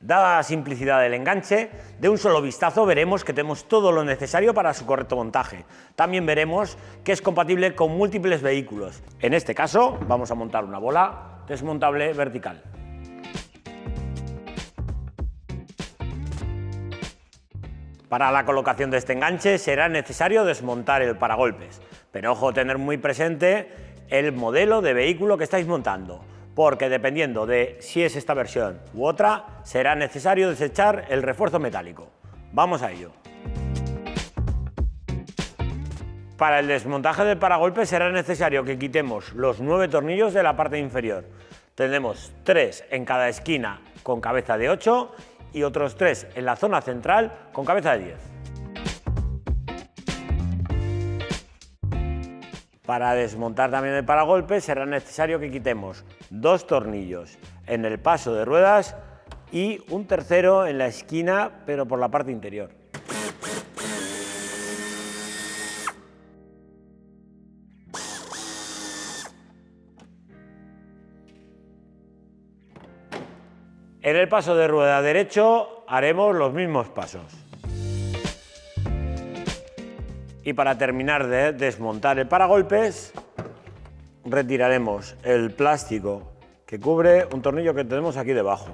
Dada la simplicidad del enganche, de un solo vistazo veremos que tenemos todo lo necesario para su correcto montaje. También veremos que es compatible con múltiples vehículos. En este caso, vamos a montar una bola desmontable vertical. Para la colocación de este enganche será necesario desmontar el paragolpes, pero ojo, tener muy presente el modelo de vehículo que estáis montando, porque dependiendo de si es esta versión u otra, será necesario desechar el refuerzo metálico. Vamos a ello. Para el desmontaje del paragolpes será necesario que quitemos los 9 tornillos de la parte inferior. Tendremos 3 en cada esquina con cabeza de 8 y otros 3 en la zona central con cabeza de 10. Para desmontar también el paragolpes será necesario que quitemos 2 tornillos en el paso de ruedas y un tercero en la esquina, pero por la parte interior. En el paso de rueda derecho haremos los mismos pasos. Y para terminar de desmontar el paragolpes, retiraremos el plástico que cubre un tornillo que tenemos aquí debajo.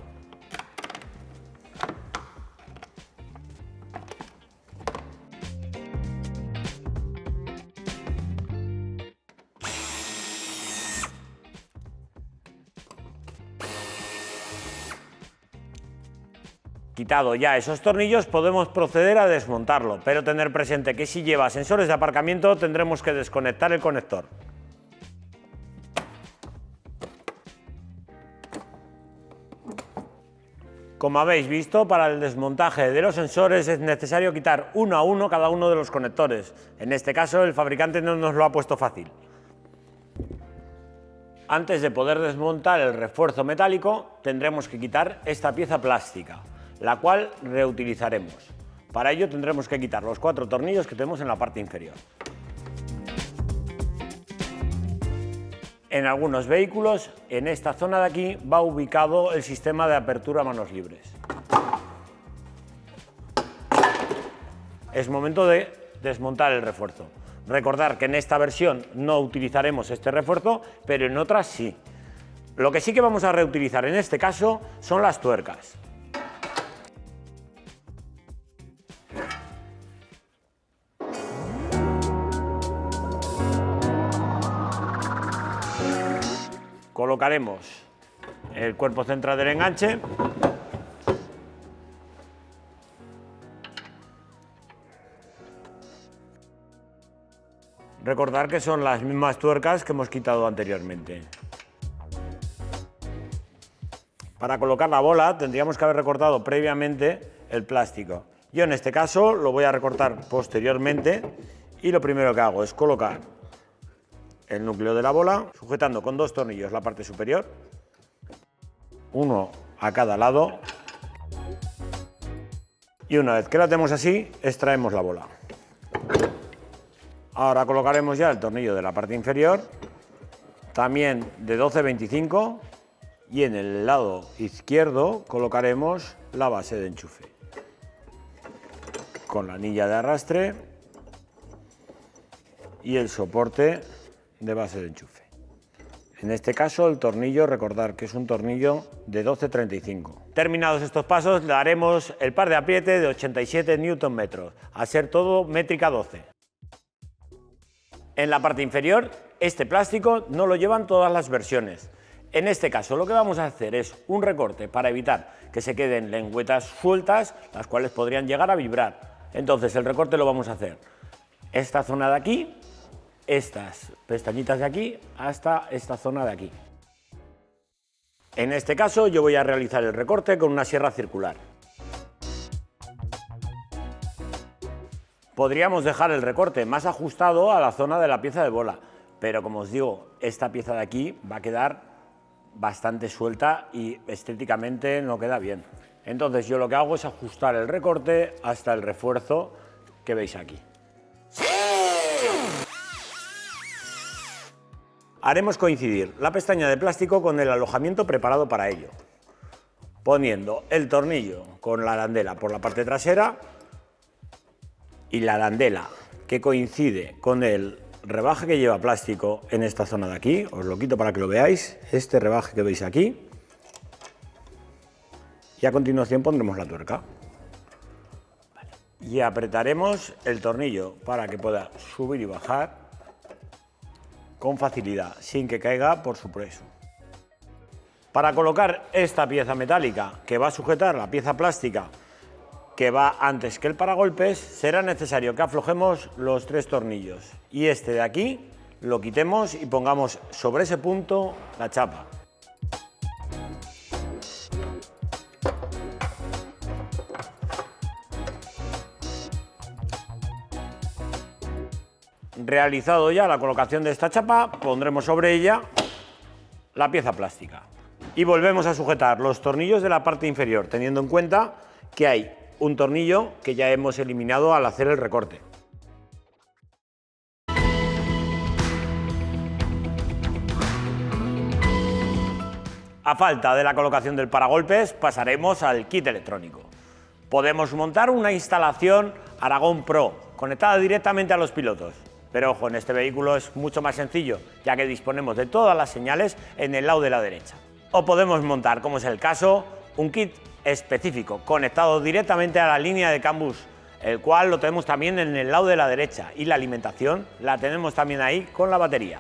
Quitado ya esos tornillos, podemos proceder a desmontarlo, pero tener presente que si lleva sensores de aparcamiento tendremos que desconectar el conector. Como habéis visto, para el desmontaje de los sensores es necesario quitar uno a uno cada uno de los conectores. En este caso, el fabricante no nos lo ha puesto fácil. Antes de poder desmontar el refuerzo metálico, tendremos que quitar esta pieza plástica, la cual reutilizaremos. Para ello tendremos que quitar los 4 tornillos que tenemos en la parte inferior. En algunos vehículos, en esta zona de aquí, va ubicado el sistema de apertura a manos libres. Es momento de desmontar el refuerzo. Recordar que en esta versión no utilizaremos este refuerzo, pero en otras sí. Lo que sí que vamos a reutilizar en este caso son las tuercas. Colocaremos el cuerpo central del enganche. Recordar que son las mismas tuercas que hemos quitado anteriormente. Para colocar la bola tendríamos que haber recortado previamente el plástico. Yo en este caso lo voy a recortar posteriormente y lo primero que hago es colocar el núcleo de la bola, sujetando con 2 tornillos la parte superior, uno a cada lado, y una vez que la tenemos así, extraemos la bola. Ahora colocaremos ya el tornillo de la parte inferior, también de 12-25, y en el lado izquierdo colocaremos la base de enchufe, con la anilla de arrastre y el soporte de base de enchufe. En este caso el tornillo, recordar que es un tornillo de 12-35. Terminados estos pasos, le daremos el par de apriete de 87 Nm, a ser todo métrica 12. En la parte inferior, este plástico no lo llevan todas las versiones. En este caso lo que vamos a hacer es un recorte para evitar que se queden lengüetas sueltas, las cuales podrían llegar a vibrar. Entonces el recorte lo vamos a hacer esta zona de aquí, estas pestañitas de aquí hasta esta zona de aquí. En este caso yo voy a realizar el recorte con una sierra circular. Podríamos dejar el recorte más ajustado a la zona de la pieza de bola, pero como os digo, esta pieza de aquí va a quedar bastante suelta y estéticamente no queda bien. Entonces yo lo que hago es ajustar el recorte hasta el refuerzo que veis aquí. Haremos coincidir la pestaña de plástico con el alojamiento preparado para ello. poniendo el tornillo con la arandela por la parte trasera y la arandela que coincide con el rebaje que lleva plástico en esta zona de aquí. Os lo quito para que lo veáis, este rebaje que veis aquí, y a continuación pondremos la tuerca y apretaremos el tornillo para que pueda subir y bajar con facilidad, sin que caiga por su peso. Para colocar esta pieza metálica que va a sujetar la pieza plástica que va antes que el paragolpes, será necesario que aflojemos los 3 tornillos y este de aquí lo quitemos y pongamos sobre ese punto la chapa. Realizado ya la colocación de esta chapa, pondremos sobre ella la pieza plástica y volvemos a sujetar los tornillos de la parte inferior, teniendo en cuenta que hay un tornillo que ya hemos eliminado al hacer el recorte. A falta de la colocación del paragolpes, pasaremos al kit electrónico. Podemos montar una instalación Aragon Pro conectada directamente a los pilotos. Pero ojo, en este vehículo es mucho más sencillo, ya que disponemos de todas las señales en el lado de la derecha. O podemos montar, como es el caso, un kit específico, conectado directamente a la línea de CAN bus, el cual lo tenemos también en el lado de la derecha, y la alimentación la tenemos también ahí con la batería.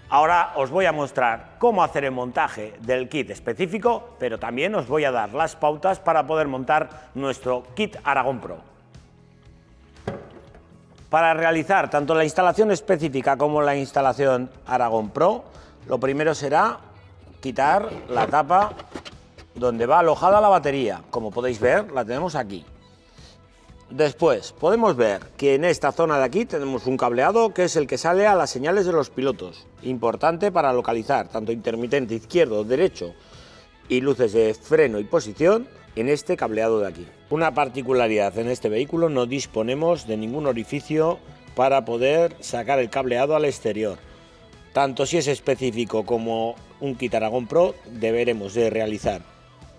Ahora os voy a mostrar cómo hacer el montaje del kit específico, pero también os voy a dar las pautas para poder montar nuestro kit Aragon Pro. Para realizar tanto la instalación específica como la instalación Aragon Pro, lo primero será quitar la tapa donde va alojada la batería. Como podéis ver, la tenemos aquí. Después, podemos ver que en esta zona de aquí tenemos un cableado que es el que sale a las señales de los pilotos. Importante para localizar tanto intermitente izquierdo, derecho y luces de freno y posición en este cableado de aquí. Una particularidad: en este vehículo no disponemos de ningún orificio para poder sacar el cableado al exterior. Tanto si es específico como un kit Aragon Pro, deberemos de realizar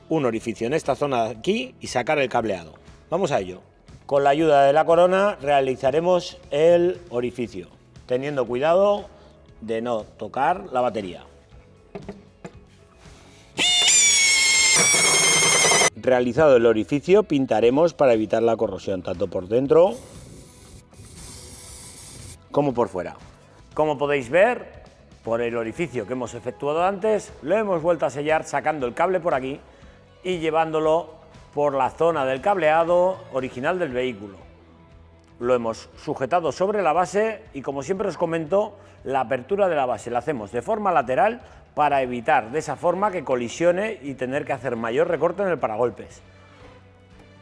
un orificio en esta zona de aquí y sacar el cableado. Vamos a ello. Con la ayuda de la corona realizaremos el orificio, teniendo cuidado de no tocar la batería. Realizado el orificio, pintaremos para evitar la corrosión, tanto por dentro como por fuera. Como podéis ver, por el orificio que hemos efectuado antes, lo hemos vuelto a sellar sacando el cable por aquí y llevándolo por la zona del cableado original del vehículo. Lo hemos sujetado sobre la base y, como siempre os comento, la apertura de la base la hacemos de forma lateral para evitar de esa forma que colisione y tener que hacer mayor recorte en el paragolpes.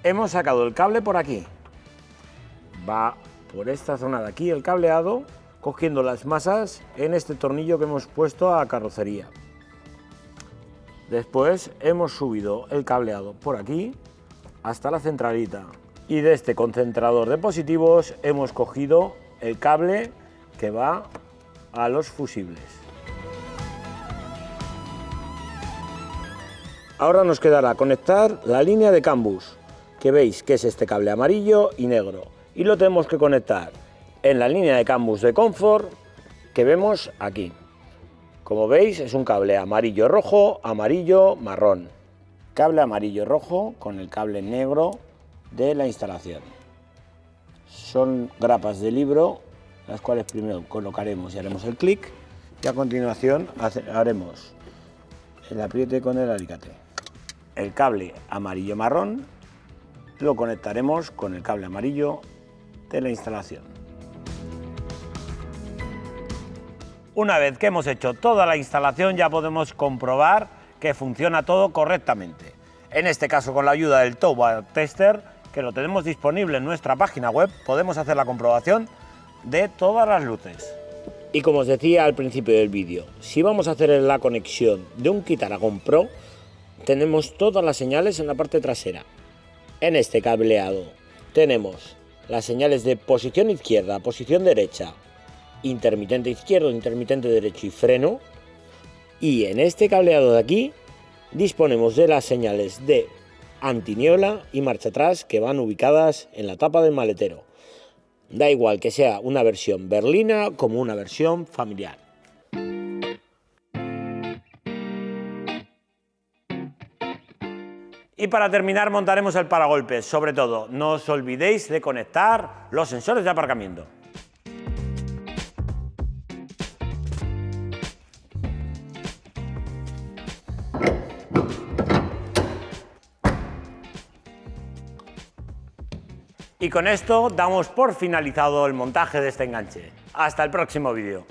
Hemos sacado el cable por aquí, va por esta zona de aquí el cableado, cogiendo las masas en este tornillo que hemos puesto a carrocería. Después hemos subido el cableado por aquí hasta la centralita y de este concentrador de positivos hemos cogido el cable que va a los fusibles. Ahora nos quedará conectar la línea de CAN bus, que veis que es este cable amarillo y negro, y lo tenemos que conectar en la línea de CAN bus de confort que vemos aquí. Como veis, es un cable amarillo-rojo, amarillo-marrón. Cable amarillo-rojo con el cable negro de la instalación. Son grapas de libro, las cuales primero colocaremos y haremos el clic, y a continuación haremos el apriete con el alicate. El cable amarillo-marrón lo conectaremos con el cable amarillo de la instalación. Una vez que hemos hecho toda la instalación, ya podemos comprobar que funciona todo correctamente. En este caso, con la ayuda del Towbar Tester, que lo tenemos disponible en nuestra página web, podemos hacer la comprobación de todas las luces. Y como os decía al principio del vídeo, si vamos a hacer la conexión de un kit Aragon Pro, tenemos todas las señales en la parte trasera. En este cableado tenemos las señales de posición izquierda, posición derecha, intermitente izquierdo, intermitente derecho y freno. Y en este cableado de aquí disponemos de las señales de antiniebla y marcha atrás que van ubicadas en la tapa del maletero. Da igual que sea una versión berlina como una versión familiar. Y para terminar montaremos el paragolpes. Sobre todo, no os olvidéis de conectar los sensores de aparcamiento. Y con esto damos por finalizado el montaje de este enganche. Hasta el próximo vídeo.